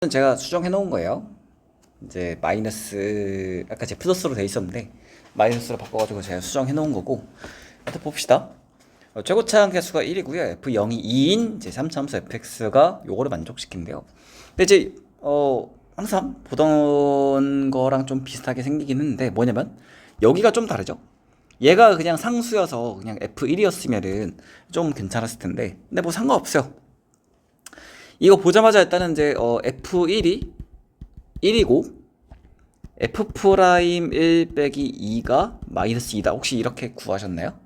제가 수정해 놓은 거예요. 이제 마이너스 아까 제 플러스로 돼 있었는데 마이너스로 바꿔가지고 제가 수정해 놓은 거고. 일단 봅시다. 최고차항 개수가 1이고요. F0이 2인 이제 3차함수 fx가 요거를 만족시킨대요. 근데 이제 항상 보던 거랑 좀 비슷하게 생기긴 했는데 뭐냐면 여기가 좀 다르죠. 얘가 그냥 상수여서 그냥 F1이었으면은 좀 괜찮았을 텐데 근데 뭐 상관없어요. 이거 보자마자 일단은 이제 F1이 1이고 F 프라임 1 빼기 2가 마이너스 2다. 혹시 이렇게 구하셨나요?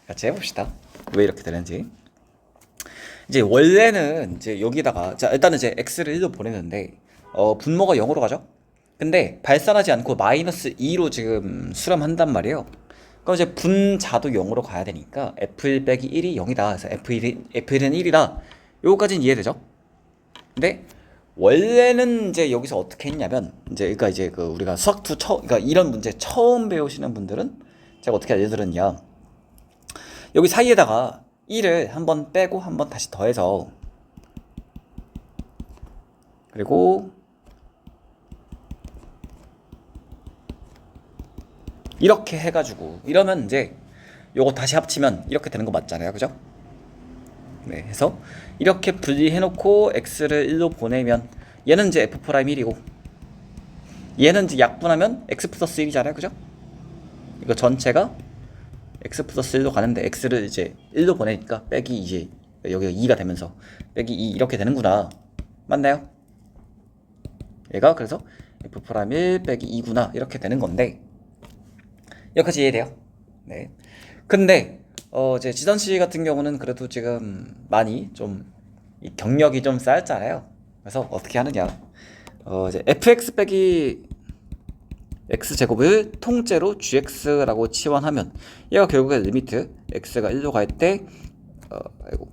같이 해봅시다. 왜 이렇게 되는지. 이제 원래는 이제 여기다가 자 일단은 이제 x를 1로 보내는데 분모가 0으로 가죠. 근데 발산하지 않고 마이너스 2로 지금 수렴한단 말이에요. 그럼 이제 분자도 0으로 가야 되니까 f1 빼기 1이 0이다. 그래서 f1은 1이다. 요거까지는 이해되죠? 근데 원래는 이제 여기서 어떻게 했냐면 이제 그러니까 이제 그 우리가 수학2 그러니까 이런 문제 처음 배우시는 분들은 제가 어떻게 알려드렸냐, 여기 사이에다가 1을 한번 빼고 한번 다시 더해서 그리고 이렇게 해가지고 이러면 이제 요거 다시 합치면 이렇게 되는 거 맞잖아요, 그죠? 네, 해서 이렇게 분리해놓고 x를 1로 보내면 얘는 이제 f 프라임 1이고 얘는 이제 약분하면 x 플러스 1이잖아요, 그죠? 이거 전체가 x 플러스 1로 가는데 x를 이제 1로 보내니까 빼기 이제 여기가 2가 되면서 빼기 2 이렇게 되는구나. 맞나요? 얘가 그래서 f 프라임 1 빼기 2구나 이렇게 되는 건데 여기까지 이해돼요? 네. 근데 이제 지선 씨 같은 경우는 그래도 지금 많이 좀 경력이 좀 쌓였잖아요. 그래서 어떻게 하느냐? 이제 fx 빼기 x제곱을 통째로 gx라고 치환하면 얘가 결국에 리미트 x가 1로 갈 때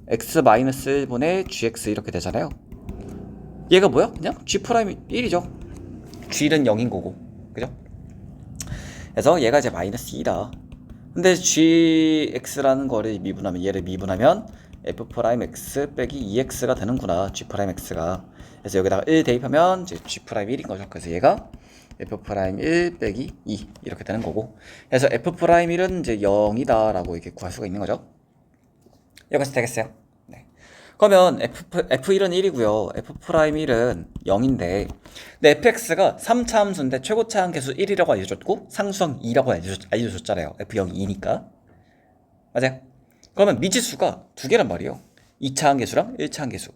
x 마이너스 1분의 gx 이렇게 되잖아요. 얘가 뭐야? 그냥 g 프라임 1이죠. g는 0인 거고, 그죠? 그래서 얘가 이제 마이너스 2다. 근데 gx라는 거를 미분하면 얘를 미분하면 f 프라임 x 빼기 2x가 되는구나. g 프라임 x가. 그래서 여기다가 1 대입하면 이제 g 프라임 1인 거죠. 그래서 얘가 f 프라임 1 빼기 2 이렇게 되는 거고. 그래서 f 프라임 1은 이제 0이다 라고 이렇게 구할 수가 있는 거죠. 여기까지 되겠어요? 네. 그러면 f1은 1이고요. f 프라임 1은 0인데 근데 fx가 3차 함수인데 최고차 함계수 1이라고 알려줬고 상수항 2라고 알려줬잖아요. f0이 2니까. 맞아요? 그러면 미지수가 두 개란 말이에요. 2차 함계수랑 1차 함계수.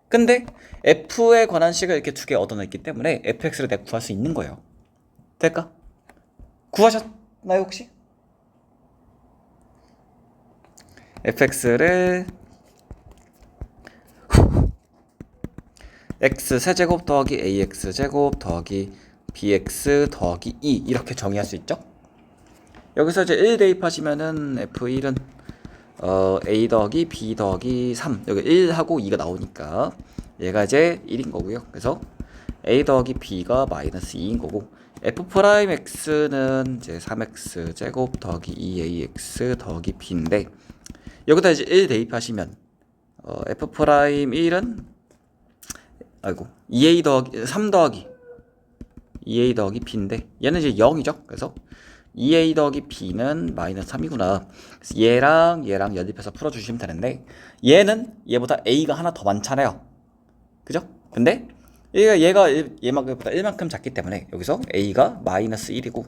근데 f에 관한 식을 이렇게 두 개 얻어냈기 때문에 fx를 내가 구할 수 있는 거예요. 될까? 구하셨나요 혹시? fx를 x 세제곱 더하기 ax 제곱 더하기 bx 더하기 2 이렇게 정의할 수 있죠. 여기서 이제 1 대입하시면은 f1은 a 더하기 b 더하기 3 여기 1하고 2가 나오니까 얘가 이제 1인 거고요. 그래서 a 더하기 b가 마이너스 2인 거고 f 프라임 x는 이제 3x 제곱 더하기 2ax 더하기 b인데 여기다 이제 1 대입하시면 f 프라임 1은 2a 더하기 3 더하기 2a 더하기 b인데 얘는 이제 0이죠. 그래서 2a 더하기 b는 마이너스 3이구나. 그래서 얘랑 연립해서 풀어주시면 되는데 얘는 얘보다 a가 하나 더 많잖아요. 그죠? 근데 얘가 얘만큼보다 1만큼 작기 때문에 여기서 a가 마이너스 1이고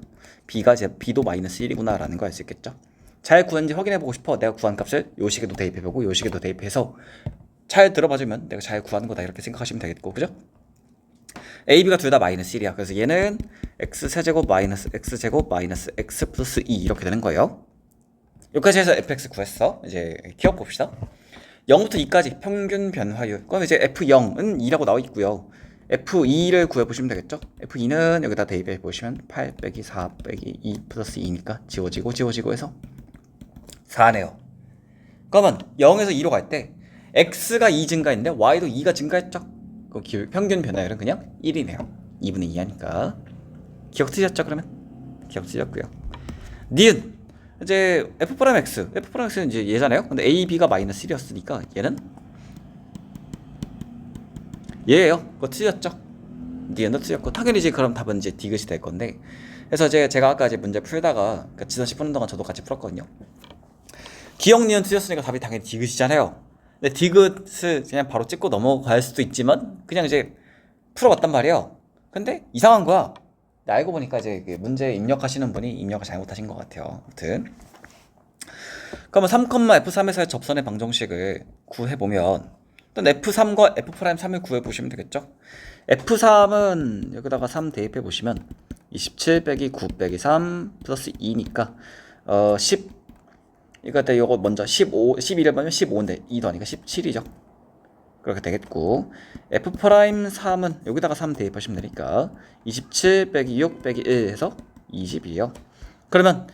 b도 마이너스 1이구나 라는 걸 알 수 있겠죠. 잘 구했는지 확인해보고 싶어. 내가 구한 값을 요 식에도 대입해보고 요 식에도 대입해서 잘 들어봐주면 내가 잘 구하는 거다 이렇게 생각하시면 되겠고, 그죠? a, b가 둘 다 마이너스 1이야. 그래서 얘는 x세제곱 마이너스 x제곱 마이너스 x 플러스 2 이렇게 되는 거예요. 여기까지 해서 fx 구했어. 이제 기억 봅시다. 0부터 2까지 평균 변화율. 그럼 이제 f0은 2라고 나와 있고요. f2를 구해보시면 되겠죠. f2는 여기다 대입해 보시면 8 빼기 4 빼기 2 플러스 2니까 지워지고 해서 4네요. 그러면 0에서 2로 갈 때 x가 2 증가했는데 y도 2가 증가했죠. 그 평균 변화율은 그냥 1이네요. 2분의 2 하니까. 기억 틀렸죠 그러면? 기억 틀렸고요. 니은 이제 f 프라임 x는 이제 얘잖아요. 근데 a, b가 마이너스 1이었으니까 얘는 얘예요. 그거 틀렸죠? 니은도 틀렸고 당연히 이제 그럼 답은 이제 디귿이 될 건데 그래서 제가 아까 이제 문제 풀다가 그러니까 지선 씨 푸는 동안 저도 같이 풀었거든요. 기억 니은 틀렸으니까 답이 당연히 디귿이잖아요. 근데 디귿을 그냥 바로 찍고 넘어갈 수도 있지만 그냥 이제 풀어봤단 말이에요. 근데 이상한 거야. 알고 보니까 이제 문제 입력하시는 분이 입력을 잘못하신 것 같아요. 아무튼 그러면 3,f3에서의 접선의 방정식을 구해보면 일단 f3과 f'3을 구해보시면 되겠죠. f3은 여기다가 3 대입해보시면 27 빼기 9 빼기 3 플러스 2니까 10 이거 때 요거 먼저 15, 11을 보면 15인데 2 더하니까 17이죠. 그렇게 되겠고 f'3은 여기다가 3 대입하시면 되니까 27 빼기 6 빼기 1 해서 20이에요. 그러면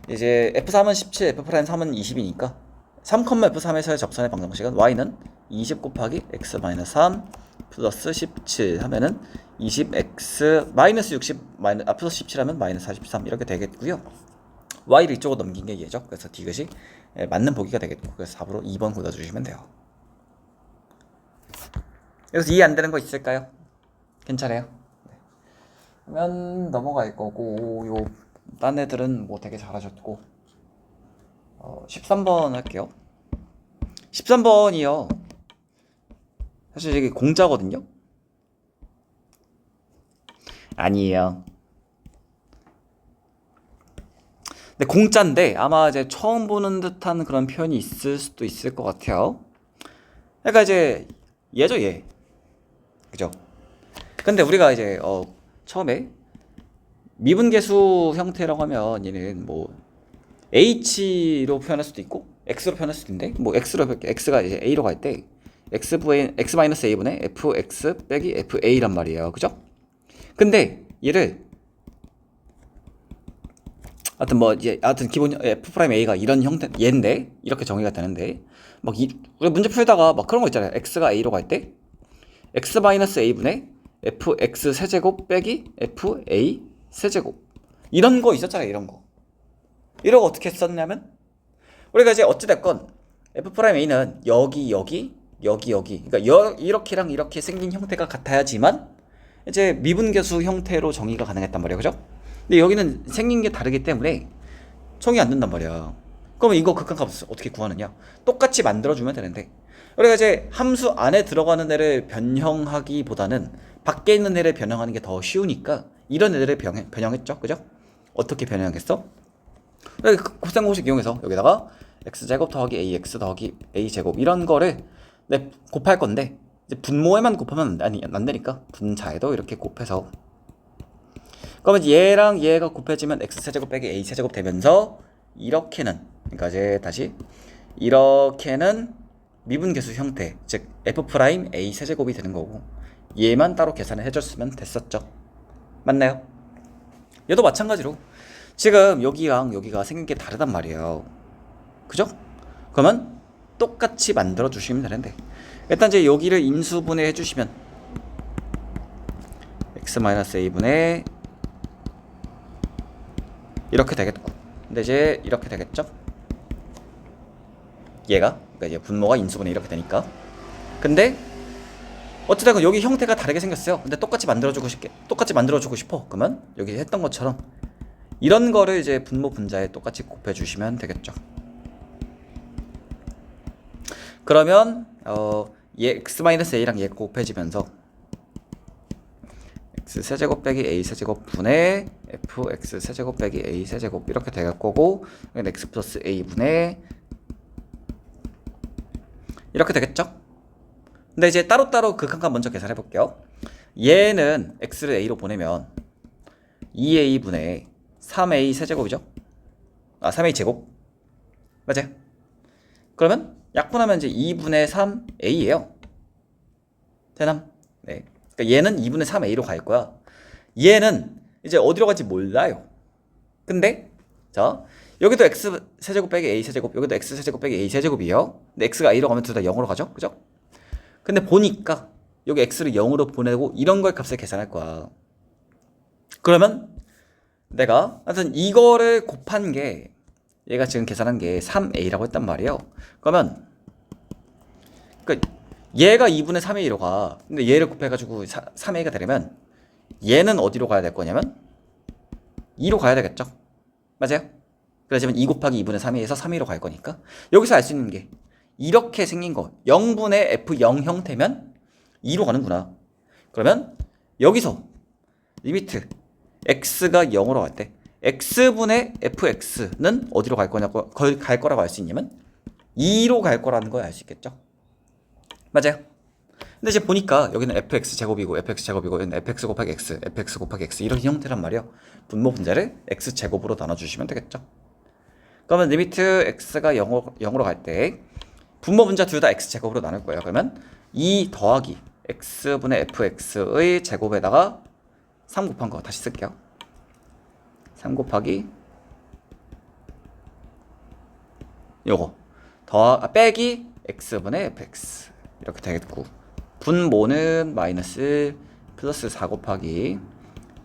이제 f3은 17, f'3은 20이니까 3,f3에서의 접선의 방정식은 y는 20 곱하기 x-3 플러스 17 하면은 20x 마이너스 60 플러스 17 하면 마이너스 43 이렇게 되겠고요. y를 이쪽으로 넘긴 게 얘죠. 그래서 디귿이 맞는 보기가 되겠고 그래서 답으로 2번 골라주시면 돼요. 그래서 이해 안 되는 거 있을까요? 괜찮아요? 네. 그러면 넘어갈 거고 요 딴 애들은 뭐 되게 잘하셨고 13번 할게요. 13번이요. 사실 이게 공짜거든요. 아니에요. 근데 공짜인데 아마 이제 처음 보는 듯한 그런 표현이 있을 수도 있을 것 같아요. 그러니까 이제 얘죠 얘. 그죠? 근데 우리가 이제 처음에 미분계수 형태라고 하면 얘는 뭐 h로 표현할 수도 있고 x로 표현할 수도 있는데 뭐 x가 이제 a로 갈 때 x-a분의 fx 빼기 fa란 말이에요. 그죠? 근데 얘를 하여튼 기본 f'a가 이런 형태 얘인데 이렇게 정의가 되는데 우리 문제 풀다가 막 그런 거 있잖아요. x가 a로 갈 때 x-a분의 fx 세제곱 빼기 fa 세제곱 이런 거 있었잖아요. 이런 거 어떻게 썼냐면 우리가 이제 어찌됐건 f'a는 여기 그러니까 이렇게랑 이렇게 생긴 형태가 같아야지만 이제 미분계수 형태로 정의가 가능했단 말이에요. 그죠? 근데 여기는 생긴 게 다르기 때문에 정의 안 된단 말이야. 그러면 이거 극한값을 어떻게 구하느냐? 똑같이 만들어주면 되는데 우리가 이제 함수 안에 들어가는 애를 변형하기보다는 밖에 있는 애를 변형하는 게 더 쉬우니까 이런 애들을 변형했죠. 그죠? 어떻게 변형했어? 곱셈공식 이용해서 여기다가 x제곱 더하기 ax 더하기 a제곱 이런 거를 곱할 건데 이제 분모에만 곱하면 안 되니까 분자에도 이렇게 곱해서 그러면 얘랑 얘가 곱해지면 x세제곱 빼기 a세제곱 되면서 이렇게는 그러니까 이제 다시 이렇게는 미분계수 형태 즉 f' a세제곱이 되는 거고 얘만 따로 계산을 해줬으면 됐었죠. 맞나요? 얘도 마찬가지로 지금 여기랑 여기가 생긴 게 다르단 말이에요. 그죠? 그러면 똑같이 만들어 주시면 되는데 일단 이제 여기를 인수분해 해주시면 x-a분의 이렇게 되겠고 근데 이제 이렇게 되겠죠? 얘가 그러니까 이제 분모가 인수분해 이렇게 되니까 근데 어찌됐건 여기 형태가 다르게 생겼어요. 근데 똑같이 만들어주고 싶어. 그러면 여기 했던 것처럼 이런 거를 이제 분모 분자에 똑같이 곱해주시면 되겠죠. 그러면 얘 x-a랑 얘 곱해지면서 x 세제곱 빼기 a 세제곱 분의 fx 세제곱 빼기 a 세제곱 이렇게 될 거고 x 플러스 a 분의 이렇게 되겠죠? 근데 이제 따로따로 극한값 먼저 계산해 볼게요. 얘는 x를 a로 보내면 2a 분의 3a 세제곱이죠? 3a 제곱 맞아요? 그러면 약분하면 이제 2분의 3a예요. 되남? 네. 그러니까 얘는 2분의 3a로 갈 거야. 얘는 이제 어디로 갈지 몰라요. 근데 자 여기도 x 세제곱 빼기 a 세제곱 여기도 x 세제곱 빼기 a 세제곱이에요. 근데 x가 a로 가면 둘 다 0으로 가죠? 그죠? 근데 보니까 여기 x를 0으로 보내고 이런 걸 값을 계산할 거야. 그러면 내가 하여튼 이거를 곱한 게 얘가 지금 계산한 게 3a라고 했단 말이에요. 그러면 얘가 2분의 3의 1로 가. 근데 얘를 곱해가지고 3a가 되려면 얘는 어디로 가야 될 거냐면 2로 가야 되겠죠. 맞아요? 그러지만 2 곱하기 2분의 3a에서 3a로 갈 거니까 여기서 알 수 있는 게 이렇게 생긴 거 0분의 f0 형태면 2로 가는구나. 그러면 여기서 리미트 x가 0으로 갈 때 x분의 fx는 어디로 갈 거냐고 갈 거라고 알 수 있냐면 2로 갈 거라는 걸 알 수 있겠죠. 맞아요. 근데 이제 보니까 여기는 fx 제곱이고 fx 제곱이고 여기는 fx 곱하기 x, fx 곱하기 x 이런 형태란 말이에요. 분모 분자를 x 제곱으로 나눠주시면 되겠죠. 그러면 리미트 x가 0으로 갈 때 분모 분자 둘 다 x 제곱으로 나눌 거예요. 그러면 2 더하기 x분의 fx의 제곱에다가 3 곱한 거 다시 쓸게요. 3 곱하기 요거 빼기 x분의 fx 이렇게 되겠고 분모는 마이너스 플러스 4 곱하기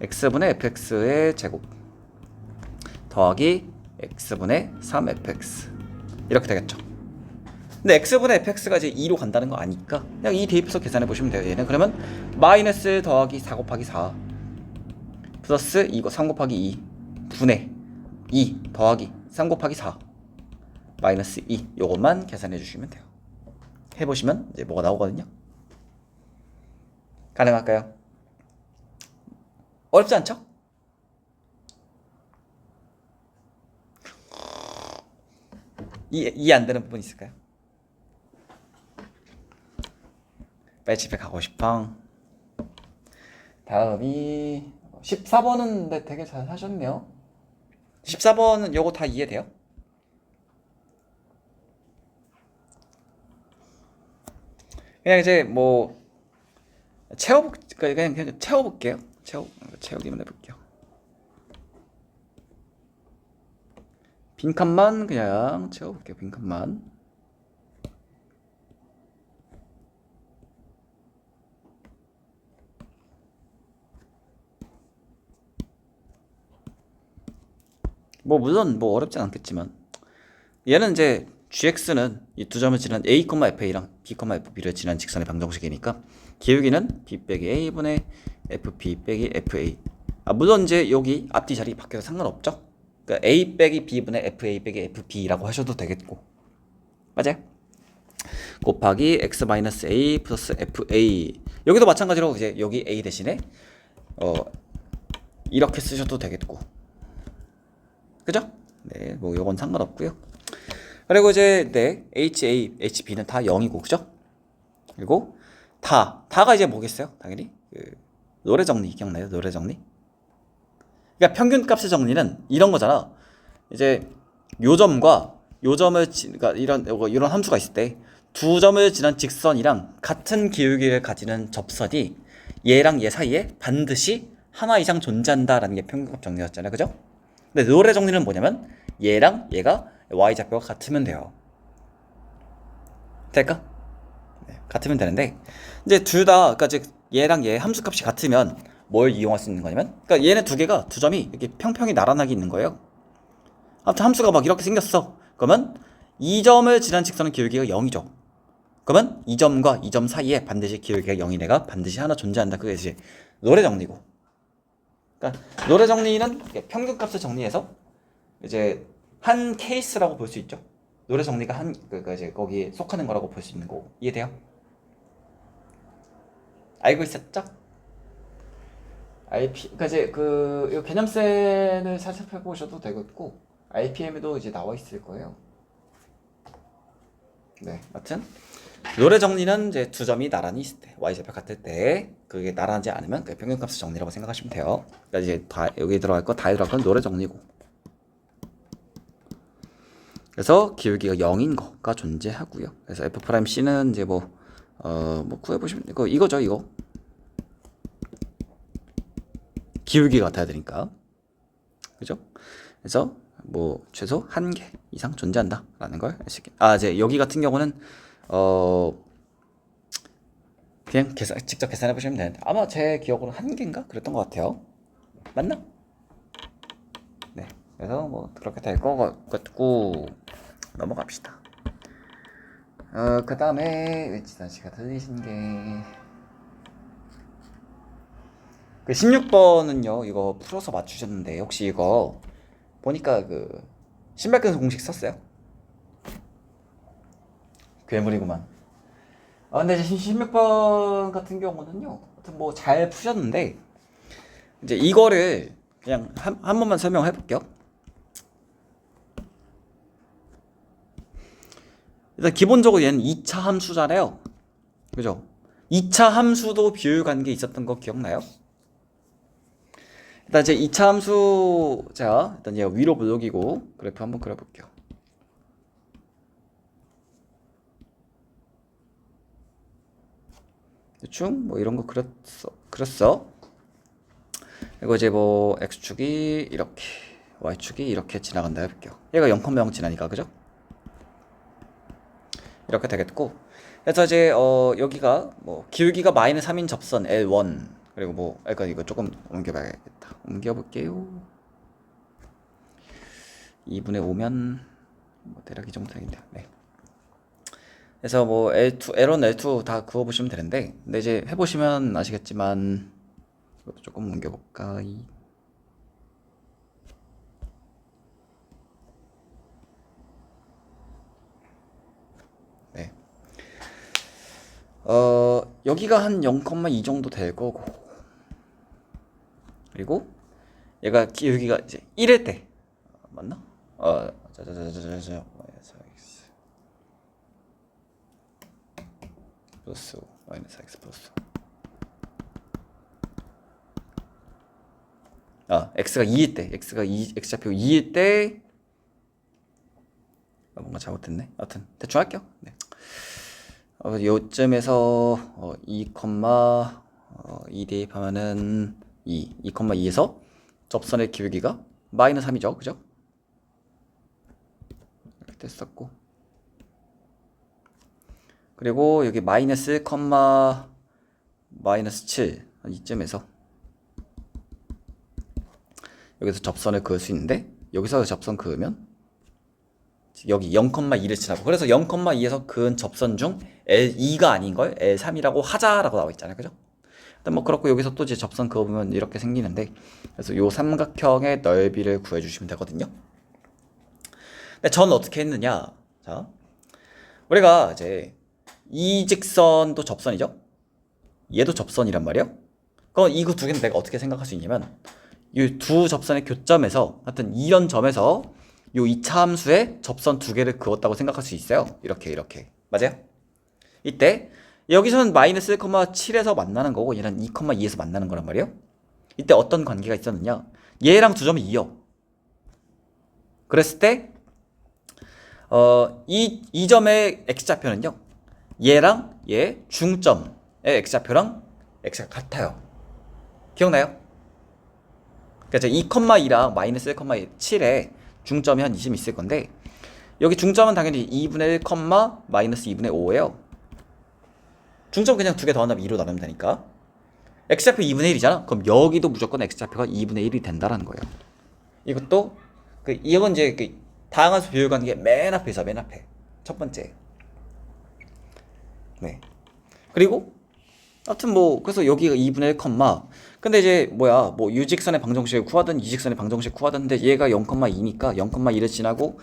x분의 fx의 제곱 더하기 x분의 3fx 이렇게 되겠죠. 근데 x분의 fx가 이제 2로 간다는 거 아니까 그냥 2 대입해서 계산해 보시면 돼요. 얘는 그러면 마이너스 더하기 4 곱하기 4 플러스 이거 3 곱하기 2 분의 2 더하기 3 곱하기 4 마이너스 2 요것만 계산해 주시면 돼요. 해보시면 이제 뭐가 나오거든요. 가능할까요? 어렵지 않죠? 이해 안 되는 부분 있을까요? 빨리 집에 가고 싶어. 다음이 14번은 근데 되게 잘 하셨네요. 14번은 요거 다 이해돼요? 그냥 이제 뭐 그냥 채워볼게요. 채우기만 해볼게요. 빈칸만 그냥 채워볼게요. 빈칸만. 뭐 물론 뭐 어렵진 않겠지만 얘는 이제 gx는 이 두 점을 지난 a, fa랑 b, fb를 지난 직선의 방정식이니까 기울기는 b 빼기 a분의 fb 빼기 fa. 물론 이제 여기 앞뒤 자리 바뀌어서 상관없죠. 그러니까 a 빼기 b분의 fa 빼기 fb라고 하셔도 되겠고 맞아요? 곱하기 x 마이너스 a 플러스 fa. 여기도 마찬가지로 이제 여기 a 대신에 이렇게 쓰셔도 되겠고 그죠? 네, 뭐 요건 상관없고요. 그리고 이제 네, HA, HB는 다 0이고 그죠? 그리고 다가 이제 뭐겠어요? 당연히 노래 정리 기억나요? 노래 정리? 그러니까 평균값의 정리는 이런 거잖아. 이제 요 점과 요 점을 그러니까 이런 함수가 있을 때 두 점을 지난 직선이랑 같은 기울기를 가지는 접선이 얘랑 얘 사이에 반드시 하나 이상 존재한다라는 게 평균값 정리였잖아요. 그죠? 근데 노래 정리는 뭐냐면 얘랑 얘가 y좌표가 같으면 돼요. 될까? 네, 같으면 되는데 이제 둘 다 그러니까 즉 얘랑 얘 함수값이 같으면 뭘 이용할 수 있는 거냐면 그러니까 얘네 두 개가 두 점이 이렇게 평평히 나란하게 있는 거예요. 아무튼 함수가 막 이렇게 생겼어. 그러면 이 점을 지난 직선은 기울기가 0이죠. 그러면 이 점과 이 점 사이에 반드시 기울기가 0인 애가 반드시 하나 존재한다. 그게 이제 노래 정리고. 그러니까 노래 정리는 평균값을 정리해서 이제 한 케이스라고 볼 수 있죠. 노래 정리가 그러니까 이제 거기에 속하는 거라고 볼 수 있는 거고. 이해돼요? 알고 있었죠? 그러니까 이제 이 개념센을 살펴보셔도 되겠고 RPM에도 이제 나와 있을 거예요. 네, 아무튼 노래 정리는 이제 두 점이 나란히 있을 때 y좌표 같을 때 그게 나란하지 않으면 그 평균값의 정리라고 생각하시면 돼요. 그러니까 이제 여기 들어갈 거 다에 들어갈 건 노래 정리고. 그래서 기울기가 0인 거가 존재하고요. 그래서 F'C는 이제 뭐 구해보시면 이거죠, 이거. 기울기 같아야 되니까. 그죠? 그래서 뭐 최소 1개 이상 존재한다라는 걸 알 수 있겠. 이제 여기 같은 경우는 그냥 직접 계산해 보시면 되는데 아마 제 기억으로는 1개인가 그랬던 것 같아요. 맞나? 네. 그래서 뭐 그렇게 될 것 같고 넘어갑시다. 그 다음에 지단 씨가 들리신 게 그 16번은요 이거 풀어서 맞추셨는데 혹시 이거 보니까 그 신발끈 공식 썼어요? 괴물이구만. 근데 이제 16번 같은 경우는요 하여튼 뭐 잘 푸셨는데 이제 이거를 그냥 한 번만 설명해 볼게요. 일단 기본적으로 얘는 2차 함수잖아요. 그죠? 2차 함수도 비율 관계 있었던 거 기억나요? 일단 이제 2차 함수 자 일단 얘가 위로 블록이고 그래프 한번 그려볼게요. 대충 뭐 이런 거 그렸어. 그리고 이제 뭐 x축이 이렇게 y축이 이렇게 지나간다 해볼게요. 얘가 0,0 지나니까 그죠? 이렇게 되겠고 그래서 이제 여기가 뭐 기울기가 마이너스 3인 접선 L1 그리고 뭐 그러니까 이거 조금 옮겨봐야겠다. 옮겨볼게요. 2분의 5면 뭐 대략 이 정도 되겠네요. 네. 그래서 뭐 L2, L1, L2 다 그어보시면 되는데 근데 이제 해보시면 아시겠지만 이것도 조금 옮겨볼까. 네. 여기가 한 0,2 정도 될 거고 그리고 얘가 기울기가 이제 1일 때 맞나? 자자자자자자 플러스 5 마이너스 x 플러스 x가 2일 때 x좌표 2일 때 뭔가 잘못됐네. 아무튼 대충 할게요. 네. 요쯤에서 2, 대입하면은 2,2에서 접선의 기울기가 마이너스 3이죠. 그죠? 이렇게 됐었고 그리고 여기 마이너스 1, 마이너스 7 이쯤에서 여기서 접선을 그을 수 있는데 여기서 접선 그으면 여기 0,2를 지나고 그래서 0,2에서 그은 접선 중 L2가 아닌걸 L3이라고 하자라고 나와 있잖아요. 그죠? 일단 뭐 그렇고 여기서 또 이제 접선 그어보면 이렇게 생기는데 그래서 요 삼각형의 넓이를 구해주시면 되거든요. 근데 저는 어떻게 했느냐 자 우리가 이제 이 직선도 접선이죠. 얘도 접선이란 말이에요. 그럼 이거 두 개는 내가 어떻게 생각할 수 있냐면 이 두 접선의 교점에서 하여튼 이런 점에서 요 2차 함수에 접선 두 개를 그었다고 생각할 수 있어요. 이렇게 맞아요? 이때 여기서는 마이너스 1,7에서 만나는 거고 얘는 2,2에서 만나는 거란 말이에요. 이때 어떤 관계가 있었느냐 얘랑 두 점이 이어 그랬을 때 이 점의 x좌표는요 얘랑 얘 중점의 x좌표랑 x가 같아요. 기억나요? 그러니까 2,2랑 마이너스 1,7에 중점이 한 20 있을 건데 여기 중점은 당연히 2분의 1, 마이너스 2분의 5예요. 중점 그냥 두 개 더한 다음에 2로 나누면 되니까 x좌표 2분의 1이잖아. 그럼 여기도 무조건 x좌표가 2분의 1이 된다라는 거예요. 이것도 이건 이제 다항함수 비율 관계 맨 앞에 첫 번째. 네. 그리고 하여튼 뭐 그래서 여기가 2분의 1, 근데 이제 뭐야 뭐 유직선의 방정식을 구하든 이직선의 방정식 구하든데 얘가 0,2니까 0,2를 지나고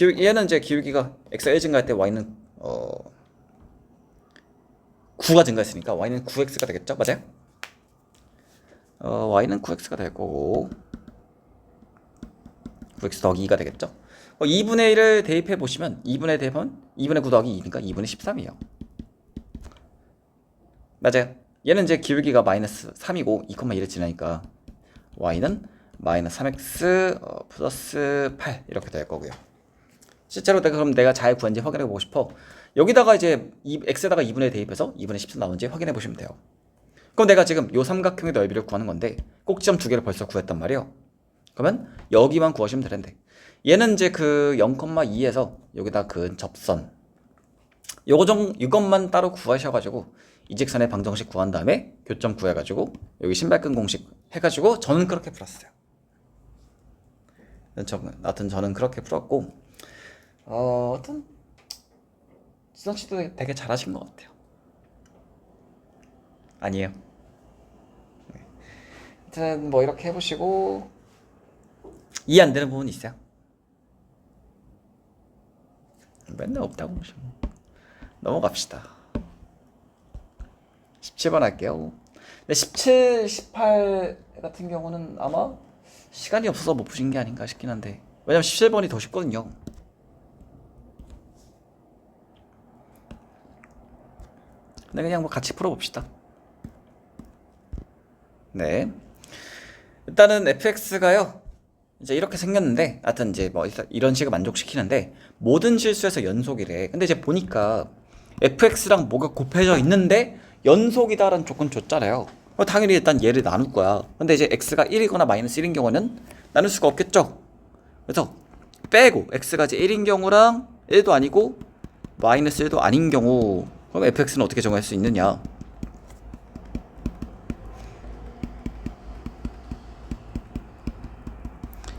얘는 이제 기울기가 x가 1 증가할 때 y는 9가 증가했으니까 y는 9x가 되겠죠? 맞아요? y는 9x가 될 거고 9x 더하기 2가 되겠죠? 2분의 1을 대입해 보시면 2분의 대입하면 2분의 9 더하기 2니까 2분의 13이에요. 맞아요. 얘는 이제 기울기가 마이너스 3이고 2,2를 지나니까 y는 마이너스 3x 플러스 8 이렇게 될 거고요. 실제로 그럼 내가 잘 구한지 확인해 보고 싶어. 여기다가 이제 x에다가 2분의 대입해서 2분의 13 나오는지 확인해 보시면 돼요. 그럼 내가 지금 요 삼각형의 넓이를 구하는 건데 꼭지점 두 개를 벌써 구했단 말이에요. 그러면 여기만 구하시면 되는데 얘는 이제 그 0,2에서 여기다 그은 접선 이것만 따로 구하셔가지고 이직선의 방정식 구한 다음에 교점 구해가지고 여기 신발끈 공식 해가지고 저는 그렇게 풀었어요. 하여튼 저는 그렇게 풀었고 하여튼 지성 씨도 되게 잘하신 것 같아요. 아니에요. 네. 하여튼 뭐 이렇게 해보시고 이해 안 되는 부분 있어요? 맨날 없다고 하시고 넘어갑시다. 17번 할게요. 근데 17, 18 같은 경우는 아마 시간이 없어서 못 푸신 게 아닌가 싶긴 한데 왜냐면 17번이 더 쉽거든요. 근데 그냥 뭐 같이 풀어봅시다. 네. 일단은 fx가요. 이제 이렇게 생겼는데, 하여튼 이제 뭐 이런 식을 만족시키는데 모든 실수에서 연속이래. 근데 이제 보니까 fx랑 뭐가 곱해져 있는데 연속이다라는 조건 줬잖아요. 당연히 일단 얘를 나눌 거야. 근데 이제 x가 1이거나 마이너스 1인 경우는 나눌 수가 없겠죠. 그래서 빼고 x가 이제 1인 경우랑 1도 아니고 마이너스 1도 아닌 경우 그럼 fx는 어떻게 정할 수 있느냐?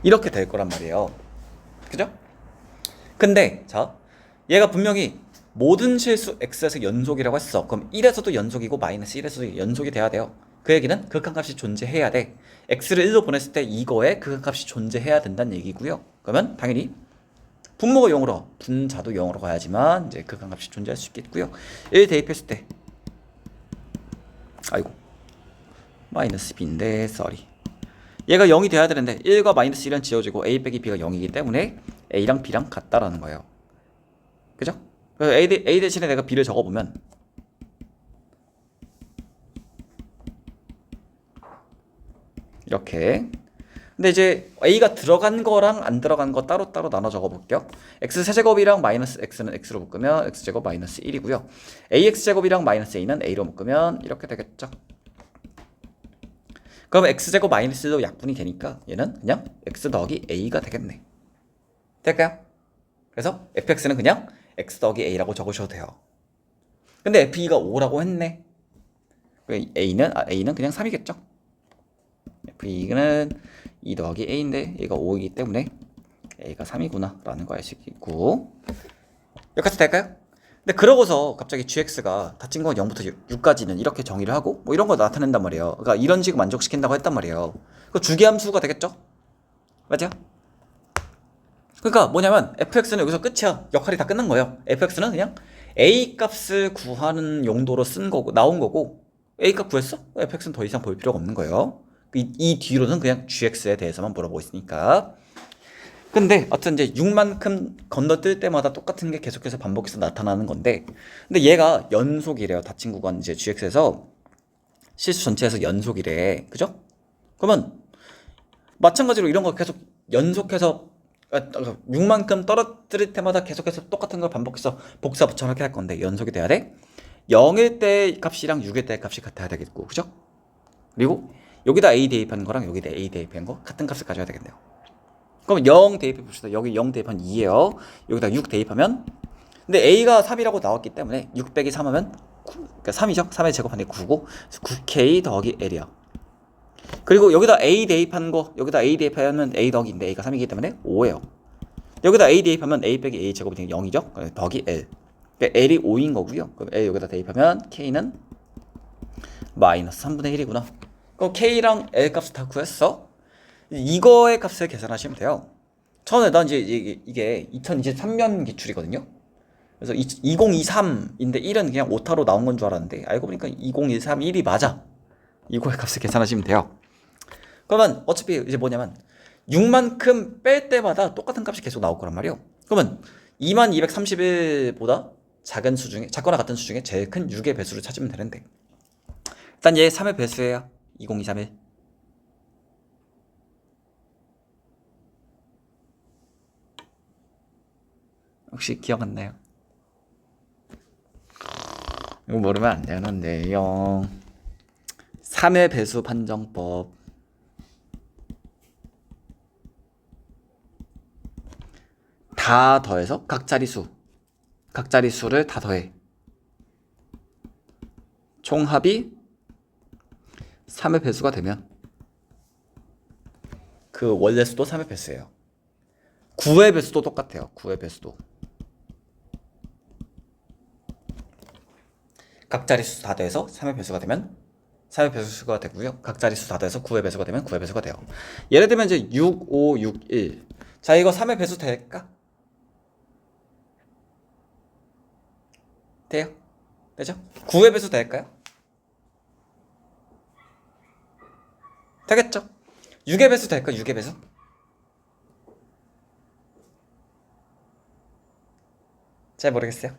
이렇게 될 거란 말이에요. 그죠? 근데 자 얘가 분명히 모든 실수 x에서 연속이라고 했어. 그럼 1에서도 연속이고 마이너스 1에서도 연속이 돼야 돼요. 그 얘기는 극한값이 존재해야 돼. x를 1로 보냈을 때 이거에 극한값이 존재해야 된다는 얘기고요. 그러면 당연히 분모가 0으로 분자도 0으로 가야지만 이제 극한값이 존재할 수 있겠고요. 1 대입했을 때 아이고 마이너스 b인데 쏘리 얘가 0이 돼야 되는데 1과 마이너스 1은 지워지고 a 빼기 b가 0이기 때문에 a랑 b랑 같다라는 거예요. 그죠? 그래서 a 대신에 내가 b를 적어보면 이렇게. 근데 이제 a가 들어간 거랑 안 들어간 거 따로따로 나눠 적어볼게요. x세제곱이랑 마이너스 x는 x로 묶으면 x제곱 마이너스 1이고요. ax제곱이랑 마이너스 a는 a로 묶으면 이렇게 되겠죠. 그럼 x제곱 마이너스 1도 약분이 되니까 얘는 그냥 x 더하기 a가 되겠네. 될까요? 그래서 fx는 그냥 x 더하기 a라고 적으셔도 돼요. 근데 f2가 5라고 했네. a는 그냥 3이겠죠. f2는 2 더하기 a인데 얘가 5이기 때문에 a가 3이구나 라는 거 알 수 있고 여기까지 될까요? 근데 그러고서 갑자기 gx가 닫힌 건 0부터 6까지는 이렇게 정의를 하고 뭐 이런 거 나타낸단 말이에요. 그러니까 이런 식을 만족시킨다고 했단 말이에요. 그 주기함수가 되겠죠? 맞죠? 그러니까 뭐냐면 fx는 여기서 끝이야. 역할이 다 끝난 거예요. fx는 그냥 a 값을 구하는 용도로 쓴 거고 나온 거고 a 값 구했어? fx는 더 이상 볼 필요가 없는 거예요. 이 뒤로는 그냥 gx에 대해서만 물어보고 있으니까. 근데 하여튼 이제 6만큼 건너뛸 때마다 똑같은 게 계속해서 반복해서 나타나는 건데 근데 얘가 연속이래요. 닫힌 구간 이제 gx에서 실수 전체에서 연속이래. 그죠? 그러면 마찬가지로 이런 거 계속 연속해서 6만큼 떨어뜨릴 때마다 계속해서 똑같은 걸 반복해서 복사 붙여넣기 할 건데 연속이 돼야 돼. 0일 때 값이랑 6일 때 값이 같아야 되겠고, 그죠? 그리고 여기다 a 대입한 거랑 여기다 a 대입한 거 같은 값을 가져야 되겠네요. 그럼 0 대입해 봅시다. 여기 0 대입하면 2예요. 여기다 6 대입하면 근데 a가 3이라고 나왔기 때문에 6 빼기 3 하면 9, 그러니까 3이죠. 3의 제곱하는 9고 9k 더하기 l이야. 그리고 여기다 a 대입한 거 여기다 a 대입하면 a 더하기인데 a가 3이기 때문에 5예요. 여기다 a 대입하면 a 빼기 a 제곱이 되는 0이죠. 그래서 더하기 l. 그러니까 l이 5인 거고요. 그럼 l 여기다 대입하면 k는 마이너스 3분의 1이구나. 그럼 k랑 l 값을 다 구했어. 이거의 값을 계산하시면 돼요. 처음에 난 이제 이게 2023년 기출이거든요. 그래서 2023인데 1은 그냥 오타로 나온 건 줄 알았는데 알고 보니까 2013 1이 맞아. 이거의 값을 계산하시면 돼요. 그러면 어차피 이제 뭐냐면 6만큼 뺄 때마다 똑같은 값이 계속 나올 거란 말이에요. 그러면 2231보다 작은 수 중에 작거나 같은 수 중에 제일 큰 6의 배수를 찾으면 되는데 일단 얘 3의 배수예요. 2023일. 혹시 기억 안 나요? 이거 모르면 안 되는데요. 3의 배수 판정법. 다 더해서 각자리수를 다 더해. 총합이 3의 배수가 되면 그 원래 수도 3의 배수예요. 9의 배수도 똑같아요. 9의 배수도. 각 자릿수 다 더해서 3의 배수가 되면 3의 배수가 되고요. 각 자릿수 다 더해서 9의 배수가 되면 9의 배수가 돼요. 예를 들면 이제 6, 5, 6, 1. 자, 이거 3의 배수 될까? 돼요? 되죠? 9의 배수 될까요? 되겠죠? 6의 배수 될까? 6의 배수? 잘 모르겠어요.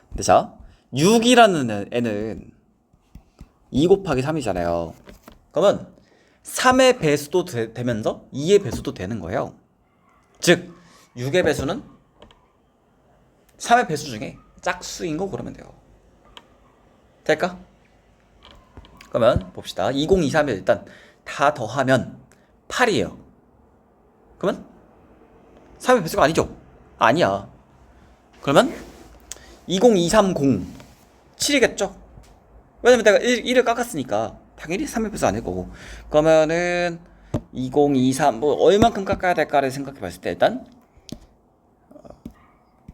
근데 자, 6이라는 애는 2 곱하기 3이잖아요. 그러면 3의 배수도 되면서 2의 배수도 되는 거예요. 즉 6의 배수는 3의 배수 중에 짝수인 거 그러면 돼요. 될까? 그러면 봅시다. 2023을 일단 다 더하면 8이에요. 그러면 3의 배수가 아니죠? 아니야. 그러면 20230 7이겠죠? 왜냐면 내가 1을 깎았으니까 당연히 3의 배수 아닐 거고. 그러면은 2023 뭐 얼만큼 깎아야 될까를 생각해 봤을 때 일단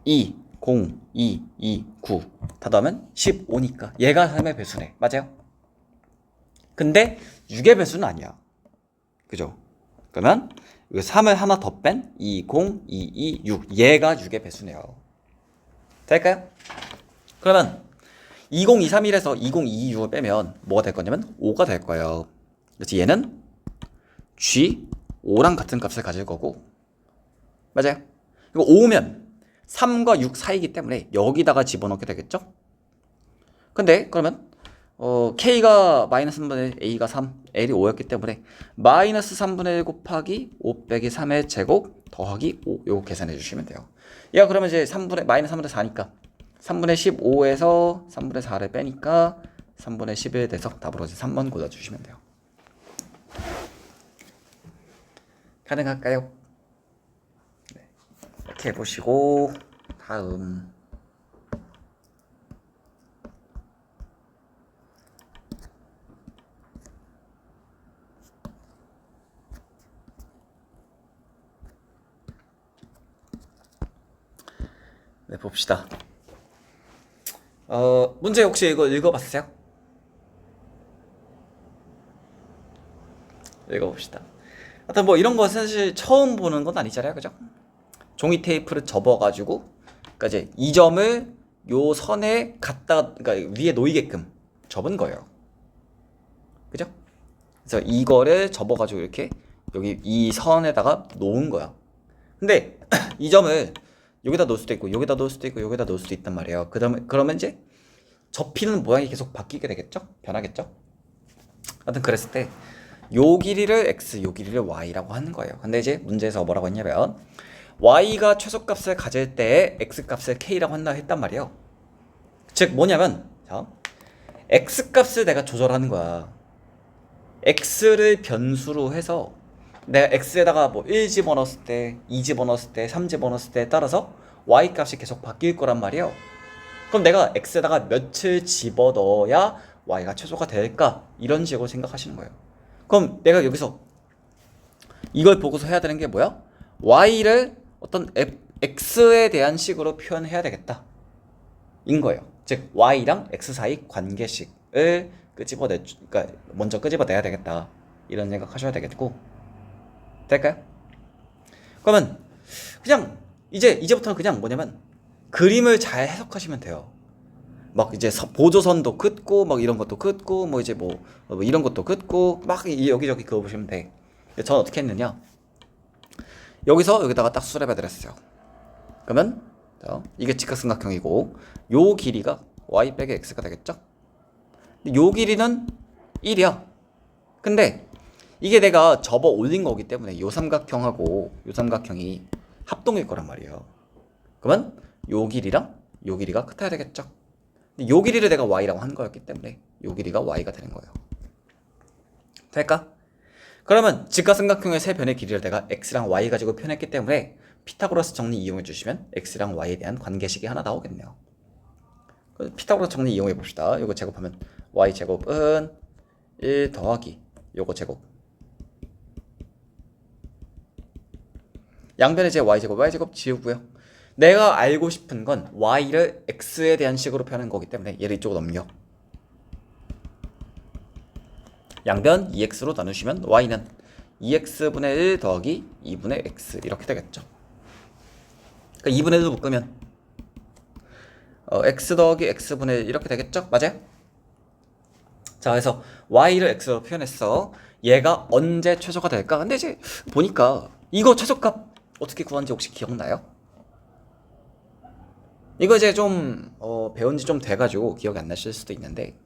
2 0 2 2 9 다 더하면 15니까 얘가 3의 배수네. 맞아요? 근데 6의 배수는 아니야. 그죠? 그러면 3을 하나 더 뺀 2 0 2 2 6 얘가 6의 배수네요. 될까요? 그러면 20231에서 2022를 빼면 뭐가 될 거냐면 5가 될 거예요. 그래서 얘는 G 5랑 같은 값을 가질 거고, 맞아요? 이거 5면 3과 6 사이이기 때문에 여기다가 집어넣게 되겠죠? 근데 그러면 K가 마이너스 3분의 1, A가 3, L이 5였기 때문에 마이너스 3분의 1 곱하기 5 빼기 3의 제곱 더하기 5 요거 계산해 주시면 돼요. 얘가 그러면 이제 마이너스 3분의 4니까 3분의 15에서 3분의 4를 빼니까 3분의 11 돼서 답으로 이제 3번 골라주시면 돼요. 가능할까요? 네. 이렇게 해보시고 다음 네, 봅시다. 문제 혹시 이거 읽어봤어요? 읽어봅시다. 하여튼 뭐 이런 거 사실 처음 보는 건 아니잖아요, 그죠? 종이 테이프를 접어가지고, 그러니까 이제 이 점을 요 선에 갖다, 그러니까 위에 놓이게끔 접은 거예요, 그죠? 그래서 이거를 접어가지고 이렇게 여기 이 선에다가 놓은 거야. 근데 이 점을 여기다 놓을 수도 있고, 여기다 놓을 수도 있고, 여기다 놓을 수도 있단 말이에요. 그러면 이제 접히는 모양이 계속 바뀌게 되겠죠? 변하겠죠? 하여튼 그랬을 때 요 길이를 x, 요 길이를 y라고 하는 거예요. 근데 이제 문제에서 뭐라고 했냐면 y가 최소값을 가질 때 x값을 k라고 한다 했단 말이에요. 즉 뭐냐면 자, x값을 내가 조절하는 거야. x를 변수로 해서 내가 x에다가 뭐 1 집어넣었을 때, 2 집어넣었을 때, 3 집어넣었을 때에 따라서 y값이 계속 바뀔 거란 말이에요. 그럼 내가 x에다가 몇을 집어넣어야 y가 최소가 될까? 이런 식으로 생각하시는 거예요. 그럼 내가 여기서 이걸 보고서 해야 되는 게 뭐야? y를 어떤 x에 대한 식으로 표현해야 되겠다 인 거예요. 즉 y랑 x 사이 관계식을 그러니까 먼저 끄집어내야 되겠다 이런 생각하셔야 되겠고, 될까요? 그러면 그냥 이제부터는 그냥 뭐냐면 그림을 잘 해석하시면 돼요. 막 이제 보조선도 긋고 막 이런 것도 긋고 뭐 이제 뭐 이런 것도 긋고 막 여기저기 그어보시면 돼. 전 어떻게 했느냐, 여기서 여기다가 딱 수렴해드렸어요. 그러면 이게 직각삼각형이고 요 길이가 y 빼기 x가 되겠죠. 근데 요 길이는 1이야. 근데 이게 내가 접어 올린 거기 때문에 요 삼각형하고 요 삼각형이 합동일 거란 말이에요. 그러면 요 길이랑 요 길이가 같아야 되겠죠. 요 길이를 내가 y라고 한 거였기 때문에 요 길이가 y가 되는 거예요. 될까? 그러면 직각삼각형의 세 변의 길이를 내가 x랑 y 가지고 표현했기 때문에 피타고라스 정리 이용해 주시면 x랑 y에 대한 관계식이 하나 나오겠네요. 피타고라스 정리 이용해 봅시다. 이거 제곱하면 y 제곱은 1 더하기 요거 제곱, 양변의 제 y 제곱 지우고요. 내가 알고 싶은 건 y를 x에 대한 식으로 표현한 거기 때문에 얘를 이쪽으로 넘겨. 양변 2x로 나누시면 y는 2x분의 1 더하기 2분의 x 이렇게 되겠죠. 그러니까 2분의 1로 묶으면 x 더하기 x분의 1 이렇게 되겠죠? 맞아요? 자, 그래서 y를 x로 표현했어. 얘가 언제 최소가 될까? 근데 이제 보니까 이거 최소값 어떻게 구하는지 혹시 기억나요? 이거 이제 좀 배운 지 좀 돼가지고 기억이 안 나실 수도 있는데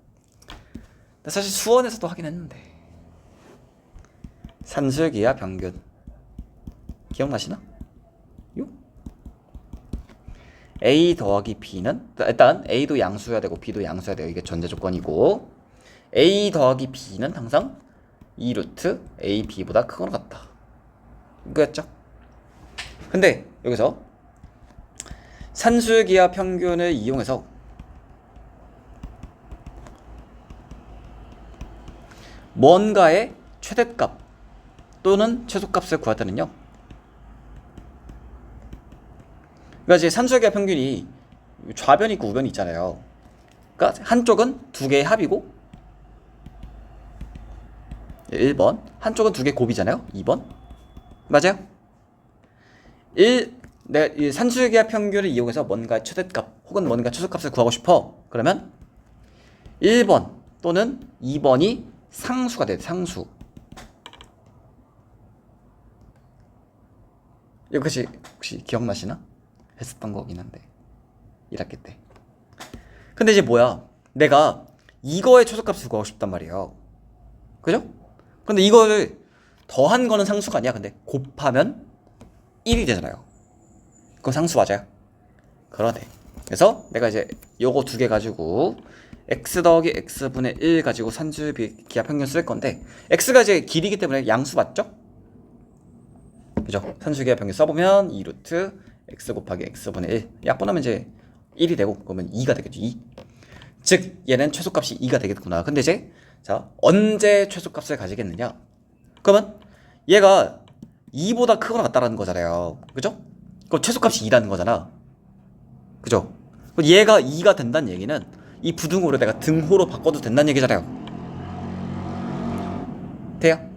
사실 수원에서도 하긴 했는데 산술기하 평균 기억나시나? 요? A 더하기 B는 일단 A도 양수여야 되고 B도 양수여야 돼요. 이게 전제 조건이고 A 더하기 B는 항상 2루트 A, B보다 크거나 같다. 이거였죠? 근데 여기서 산술기하 평균을 이용해서 뭔가의 최대값 또는 최소값을 구할 때는요. 그러니까 이제 산술기하 평균이 좌변이 있고 우변이 있잖아요. 그러니까 한쪽은 두 개의 합이고 1번 한쪽은 두 개의 곱이잖아요. 2번 맞아요? 이 산술기하 평균을 이용해서 뭔가 최대값 혹은 뭔가 최소값을 구하고 싶어. 그러면 1번 또는 2번이 상수가 돼. 상수. 이거 혹시 기억나시나? 했었던 거긴 한데 1학기 때. 근데 이제 뭐야? 내가 이거의 최소값을 구하고 싶단 말이에요. 그죠? 근데 이거를 더한 거는 상수가 아니야. 근데 곱하면 1이 되잖아요. 그거 상수 맞아요? 그러네. 그래서 내가 이제 요거 두 개 가지고 x 더하기 x분의 1 가지고 산술기하 평균 쓸 건데 x가 이제 길이기 때문에 양수 맞죠? 그죠? 산술기하 평균 써보면 2루트 x 곱하기 x분의 1 약분하면 이제 1이 되고 그러면 2가 되겠죠. 2. 즉 얘는 최소값이 2가 되겠구나. 근데 이제 자 언제 최소값을 가지겠느냐? 그러면 얘가 2보다 크거나 같다라는 거잖아요. 그죠? 그럼 최소값이 2라는 거잖아. 그죠? 얘가 2가 된다는 얘기는 이 부등호를 내가 등호로 바꿔도 된다는 얘기잖아요. 돼요?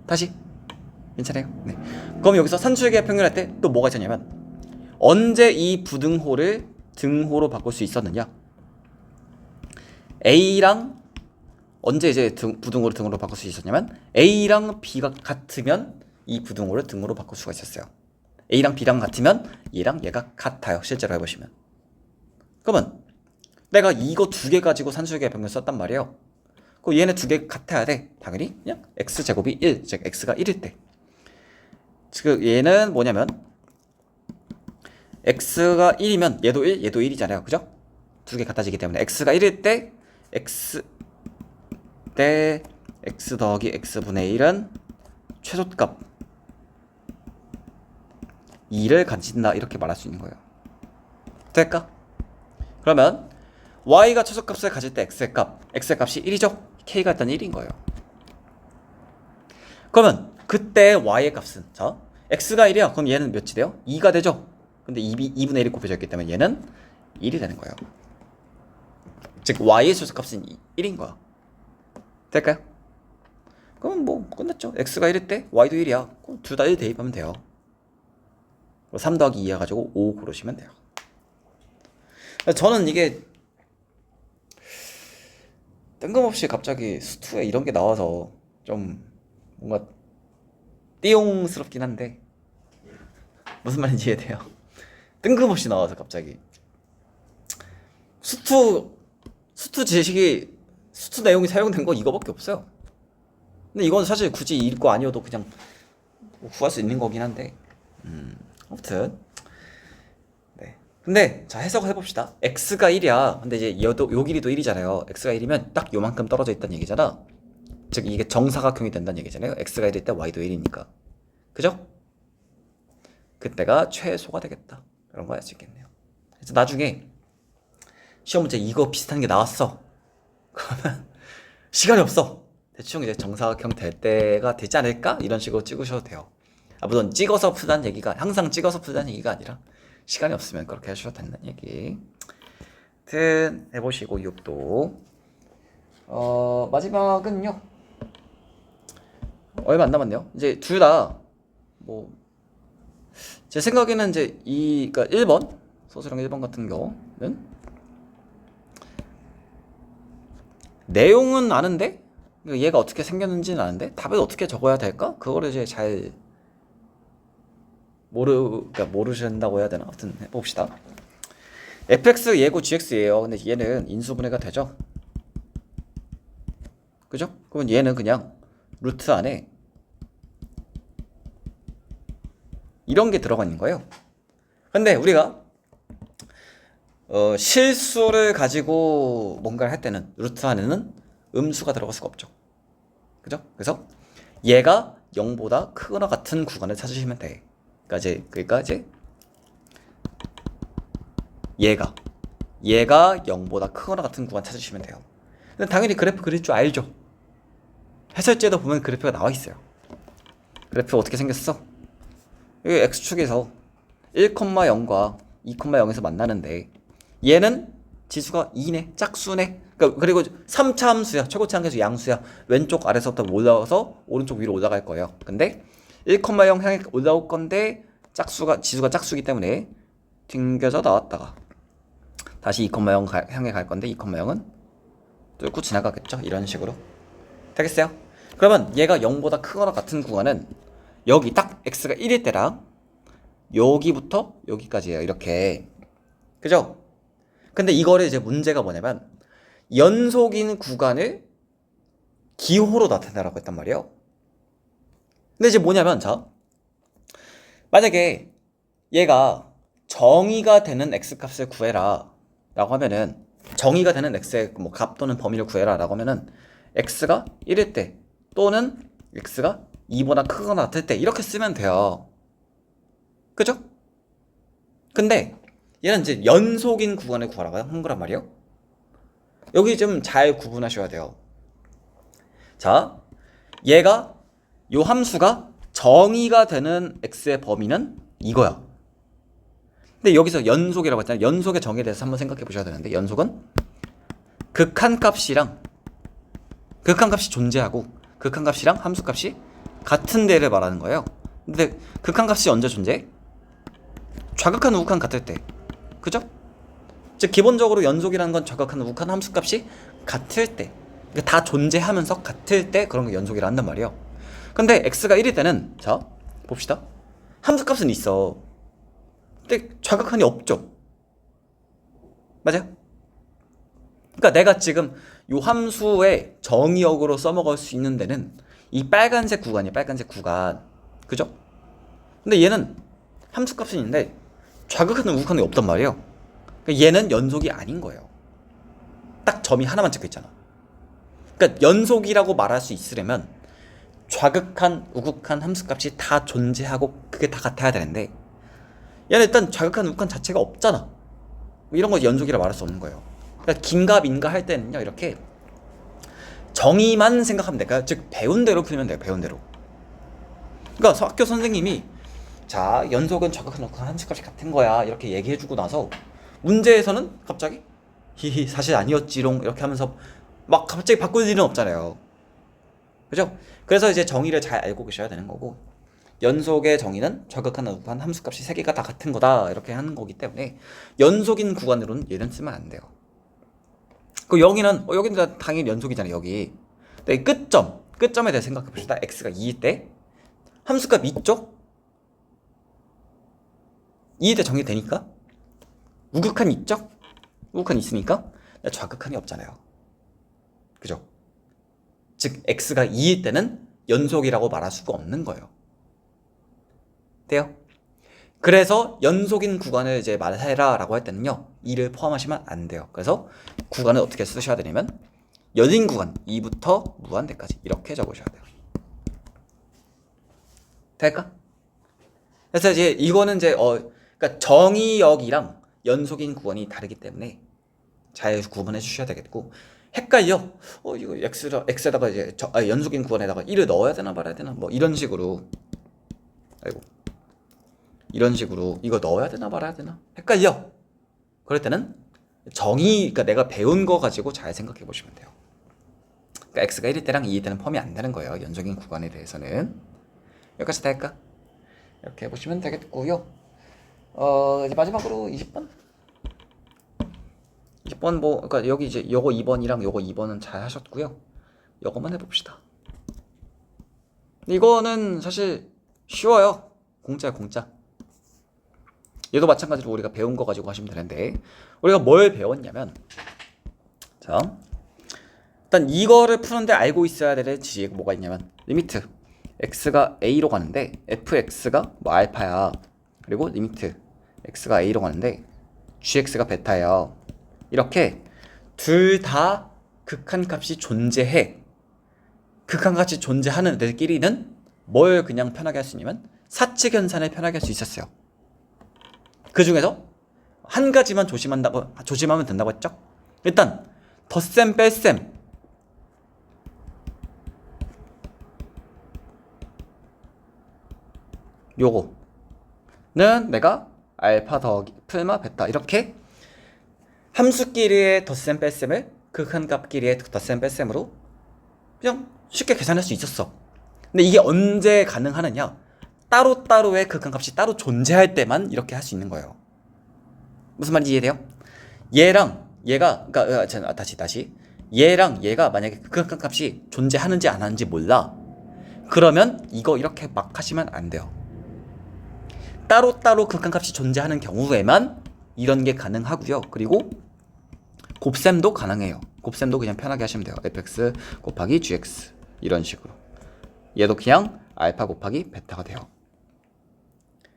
다시? 괜찮아요? 네. 그럼 여기서 산술기하 평균할 때 또 뭐가 있었냐면 언제 이 부등호를 등호로 바꿀 수 있었느냐? A랑 언제 이제 부등호를 등호로 바꿀 수 있었냐면 A랑 B가 같으면 이 부등호를 등호로 바꿀 수가 있었어요. A랑 B랑 같으면 얘랑 얘가 같아요. 실제로 해보시면. 그러면 내가 이거 두 개 가지고 산술기하 평균 썼단 말이에요. 그럼 얘네 두 개 같아야 돼. 당연히 그냥 x제곱이 1, 즉 x가 1일 때. 즉 얘는 뭐냐면 x가 1이면 얘도 1, 얘도 1이잖아요. 그죠? 두 개 같아지기 때문에 x가 1일 때 x 더하기 x분의 1은 최소값 2를 가진다 이렇게 말할 수 있는 거예요. 될까? 그러면 y가 최소값을 가질 때 x의 값이 1이죠? k가 일단 1인 거예요. 그러면 그때 y의 값은 자 x가 1이야. 그럼 얘는 몇이 돼요? 2가 되죠? 근데 2분의 1이 곱해져 있기 때문에 얘는 1이 되는 거예요. 즉 y의 최소값은 1인 거야. 될까요? 그럼 뭐 끝났죠. x가 1일 때 y도 1이야. 그럼 둘 다 1 대입하면 돼요. 3 더하기 2 해가지고 5 고르시면 돼요. 저는 이게 뜬금없이 갑자기 수투에 이런 게 나와서 좀 뭔가 띠용스럽긴 한데 무슨 말인지 이해돼요? 뜬금없이 나와서 갑자기 수투 내용이 사용된 거 이거밖에 없어요. 근데 이건 사실 굳이 읽고 아니어도 그냥 구할 수 있는 거긴 한데 아무튼 네. 근데 자 해석을 해봅시다. x가 1이야. 근데 이제 요 길이도 1이잖아요. x가 1이면 딱 요만큼 떨어져 있다는 얘기잖아. 즉 이게 정사각형이 된다는 얘기잖아요. x가 1일 때 y도 1이니까. 그죠? 그때가 최소가 되겠다. 이런 거 알 수 있겠네요. 그래서 나중에 시험 문제 이거 비슷한 게 나왔어. 그러면 시간이 없어. 대충 이제 정사각형 될 때가 되지 않을까? 이런 식으로 찍으셔도 돼요. 물론 찍어서 푸다는 얘기가 항상 찍어서 푸다는 얘기가 아니라 시간이 없으면 그렇게 하셔도 된다는 얘기. 하여튼 해보시고 6도 마지막은요 얼마 안 남았네요. 이제 둘 다 뭐 제 생각에는 이제 그러니까 1번 소수령 1번 같은 경우는 내용은 아는데 얘가 어떻게 생겼는지는 아는데 답을 어떻게 적어야 될까? 그거를 이제 잘 그러니까 모르신다고 해야 되나? 아무튼 해봅시다. fx 얘고 gx예요. 근데 얘는 인수분해가 되죠? 그죠? 그러면 얘는 그냥 루트 안에 이런 게 들어가 있는 거예요. 근데 우리가 실수를 가지고 뭔가를 할 때는 루트 안에는 음수가 들어갈 수가 없죠. 그죠? 그래서 얘가 0보다 크거나 같은 구간을 찾으시면 돼. 그러니까 이제 얘가 0보다 크거나 같은 구간 찾으시면 돼요. 근데 당연히 그래프 그릴 줄 알죠. 해설지에도 보면 그래프가 나와 있어요. 그래프 어떻게 생겼어? 여기 x축에서 1,0과 2,0에서 만나는데 얘는 지수가 2네, 짝수네. 그리고 3차 함수야, 최고치 함수 양수야. 왼쪽 아래서부터 올라와서 오른쪽 위로 올라갈 거예요. 근데 1,0 향해 올라올 건데 지수가 짝수기 때문에 튕겨져 나왔다가 다시 2,0 향해 갈 건데 2,0은 뚫고 지나가겠죠. 이런 식으로 되겠어요? 그러면 얘가 0보다 크거나 같은 구간은 여기 딱 x가 1일 때랑 여기부터 여기까지예요. 이렇게. 그죠? 근데 이거를 이제 문제가 뭐냐면 연속인 구간을 기호로 나타내라고 했단 말이에요. 근데 이제 뭐냐면 자 만약에 얘가 정의가 되는 x값을 구해라 라고 하면은 정의가 되는 x의 뭐 값 또는 범위를 구해라 라고 하면은 x가 1일 때 또는 x가 2보다 크거나 같을 때 이렇게 쓰면 돼요. 그죠? 근데 얘는 이제 연속인 구간을 구하라고 한 거란 말이에요. 여기 좀 잘 구분하셔야 돼요. 자, 얘가 요 함수가 정의가 되는 x의 범위는 이거야. 근데 여기서 연속이라고 했잖아요. 연속의 정의에 대해서 한번 생각해 보셔야 되는데 연속은 극한값이 존재하고 극한값이랑 함수값이 같은 데를 말하는 거예요. 근데 극한값이 언제 존재해? 좌극한 우극한 같을 때. 그죠? 즉 기본적으로 연속이라는 건 좌극한 우극한 함수값이 같을 때, 그러니까 다 존재하면서 같을 때 그런 거 연속이라 한단 말이에요. 근데 x가 1일 때는 자 봅시다. 함수값은 있어. 근데 좌극한이 없죠. 맞아요? 그러니까 내가 지금 요 함수의 정의역으로 써먹을 수 있는 데는 이 빨간색 구간이에요. 빨간색 구간. 그죠? 근데 얘는 함수값은 있는데 좌극하는 우극한이 없단 말이에요. 그러니까 얘는 연속이 아닌 거예요. 딱 점이 하나만 찍혀 있잖아. 그러니까 연속이라고 말할 수 있으려면 좌극한, 우극한 함수값이 다 존재하고 그게 다 같아야 되는데 얘는 일단 좌극한, 우극한 자체가 없잖아. 이런 거 연속이라 말할 수 없는 거예요. 그러니까 긴가 민가 할 때는요 이렇게 정의만 생각하면 돼. 그러니까 즉 배운 대로 풀면 돼요. 배운 대로. 그러니까 학교 선생님이 자 연속은 좌극한, 우극한 함수값이 같은 거야 이렇게 얘기해주고 나서 문제에서는 갑자기 히히 사실 아니었지롱 이렇게 하면서 막 갑자기 바꿀 일은 없잖아요. 그죠? 그래서 이제 정의를 잘 알고 계셔야 되는 거고 연속의 정의는 좌극한, 우극한 함수값이 3개가 다 같은 거다 이렇게 하는 거기 때문에 연속인 구간으로는 얘는 쓰면 안 돼요. 그 여기는 여기는 당연히 연속이잖아요. 여기. 근데 끝점에 대해 생각해 봅시다. x가 2일 때 함수값 있죠? 2일 때 정의되니까 우극한 있죠? 우극한 있으니까 좌극한이 없잖아요. 그죠? 즉 x가 2일 때는 연속이라고 말할 수가 없는 거예요. 돼요? 그래서 연속인 구간을 이제 말해라 라고 할 때는요 2를 포함하시면 안 돼요. 그래서 구간을 어떻게 쓰셔야 되냐면 열린 구간 2부터 무한대까지 이렇게 적으셔야 돼요. 될까? 그래서 이제 이거는 이제 그러니까 정의역이랑 연속인 구간이 다르기 때문에 잘 구분해 주셔야 되겠고 헷갈려. 이거 x에다가 이제 연속인 구간에다가 1을 넣어야 되나 말아야 되나 뭐 이런 식으로. 아이고. 이런 식으로 이거 넣어야 되나 말아야 되나 헷갈려. 그럴 때는 그러니까 내가 배운 거 가지고 잘 생각해 보시면 돼요. 그러니까 x가 1일 때랑 2일 때는 펌이 안 되는 거예요. 연적인 구간에 대해서는. 여기까지 다 할까? 이렇게 해보시면 되겠고요. 이제 마지막으로 20번 뭐 그러니까 여기 이제 요거 2번이랑 요거 2번은 잘 하셨고요. 요거만 해봅시다. 이거는 사실 쉬워요. 공짜야 공짜. 얘도 마찬가지로 우리가 배운 거 가지고 하시면 되는데 우리가 뭘 배웠냐면 자 일단 이거를 푸는데 알고 있어야 될 지식 뭐가 있냐면 리미트 x가 a로 가는데 fx가 뭐 알파야. 그리고 리미트 x가 a로 가는데 gx가 베타예요. 이렇게 둘 다 극한값이 존재해. 극한값이 존재하는 애들끼리는 뭘 그냥 편하게 할 수 있냐면 사칙연산을 편하게 할 수 있었어요. 그 중에서 한 가지만 조심하면 된다고 했죠? 일단 덧셈 뺄셈 요거는 내가 알파 더하기 풀마 베타 이렇게 함수끼리의 덧셈 뺄셈을 극한값끼리의 덧셈 뺄셈으로 그냥 쉽게 계산할 수 있었어. 근데 이게 언제 가능하느냐? 따로따로의 극한값이 따로 존재할 때만 이렇게 할 수 있는 거예요. 무슨 말인지 이해돼요? 얘랑 얘가 그러니까 다시 얘랑 얘가 만약에 극한값이 존재하는지 안 하는지 몰라. 그러면 이거 이렇게 막 하시면 안 돼요. 따로따로 극한값이 존재하는 경우에만 이런 게 가능하고요. 그리고 곱셈도 가능해요. 곱셈도 그냥 편하게 하시면 돼요. fx 곱하기 gx 이런 식으로. 얘도 그냥 알파 곱하기 베타가 돼요.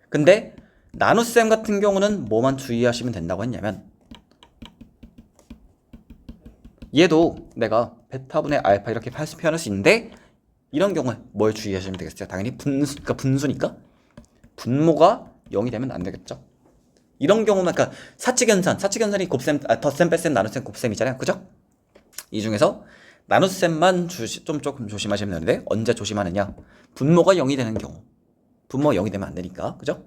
근데 나눗셈 같은 경우는 뭐만 주의하시면 된다고 했냐면 얘도 내가 베타분의 알파 이렇게 표현할 수 있는데 이런 경우에 뭘 주의하시면 되겠어요? 당연히 분수니까 분모가 0이 되면 안 되겠죠? 이런 경우만 그러니까 사칙연산이 곱셈, 덧셈, 뺄셈, 나눗셈, 곱셈이잖아요. 그죠? 이 중에서 나눗셈만 조금 조심하시면 되는데 언제 조심하느냐? 분모가 0이 되는 경우. 분모가 0이 되면 안 되니까. 그죠?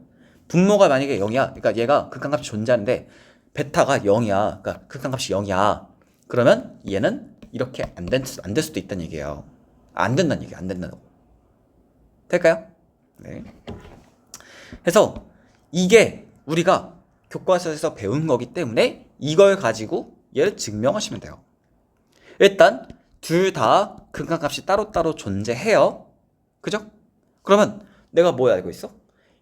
분모가 만약에 0이야. 그러니까 얘가 극한값이 존재하는데 베타가 0이야. 그러니까 극한값이 0이야. 그러면 얘는 이렇게 안 될 수도 있다는 얘기예요. 안 된다는 얘기야. 안 된다고. 될까요? 네. 그래서 이게 우리가 교과서에서 배운 거기 때문에 이걸 가지고 얘를 증명하시면 돼요. 일단 둘 다 극한값이 따로따로 존재해요. 그죠? 그러면 내가 뭐 알고 있어?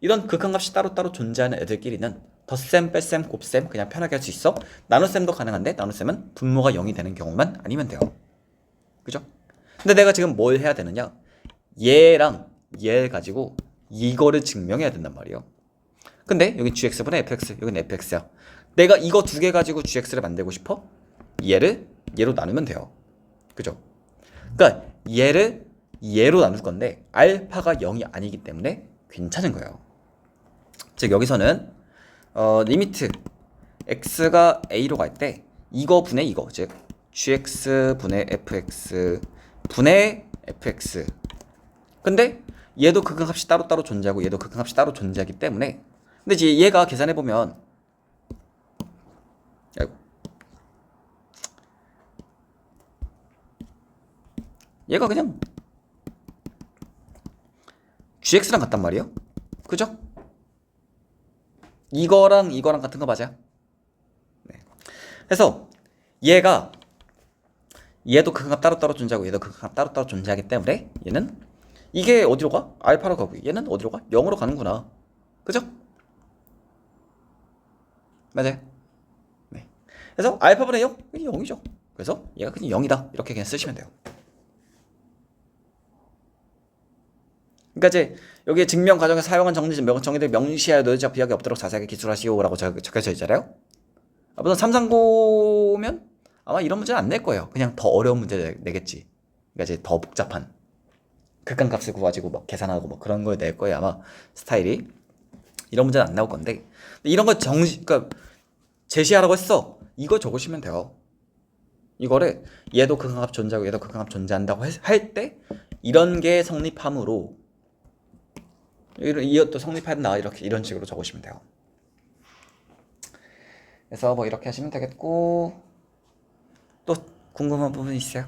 이런 극한값이 따로따로 존재하는 애들끼리는 덧셈, 뺄셈, 곱셈 그냥 편하게 할 수 있어. 나눗셈도 가능한데 나눗셈은 분모가 0이 되는 경우만 아니면 돼요. 그죠? 근데 내가 지금 뭘 해야 되느냐? 얘랑 얘를 가지고 이거를 증명해야 된단 말이에요. 근데 여기 gx분의 fx, 여기는 fx야. 내가 이거 두 개 가지고 gx를 만들고 싶어? 얘로 나누면 돼요. 그죠? 그러니까 얘로 나눌 건데 알파가 0이 아니기 때문에 괜찮은 거예요. 즉 여기서는 리미트 x가 a로 갈 때 이거 분의 이거, 즉 gx 분의 fx 분의 fx. 근데 얘도 극한값이 따로따로 존재하고 얘도 극한값이 따로 존재하기 때문에 근데 이제 얘가 계산해보면 얘가 그냥 gx랑 같단 말이에요. 그죠? 이거랑 같은 거 맞아요? 네. 그래서 얘도 극한값 따로따로 존재하고 얘도 극한값 따로따로 존재하기 때문에 얘는 이게 어디로 가? 알파로 가고 얘는 어디로 가? 0으로 가는구나. 그죠? 맞아요. 네. 그래서 알파분의 0? 이게 0이죠. 그래서 얘가 그냥 0이다. 이렇게 그냥 쓰시면 돼요. 그러니까 이제 여기 증명 과정에서 사용한 정의들 명시하여 노동자 비약이 없도록 자세하게 기술하시오라고 적혀져 있잖아요. 아무튼 339면 아마 이런 문제는 안 낼 거예요. 그냥 더 어려운 문제 내겠지. 그러니까 이제 더 복잡한 극한값을 구가지고 막 계산하고 뭐 그런 걸 낼 거예요. 아마 스타일이 이런 문제는 안 나올 건데 이런 거 그러니까 제시하라고 했어. 이거 적으시면 돼요. 이거를 얘도 극한값 존재하고 얘도 극한값 존재한다고 할 때 이런 게 성립하므로 이것도 성립한다 이렇게 이런 식으로 적으시면 돼요. 그래서 뭐 이렇게 하시면 되겠고 또 궁금한 부분 있어요?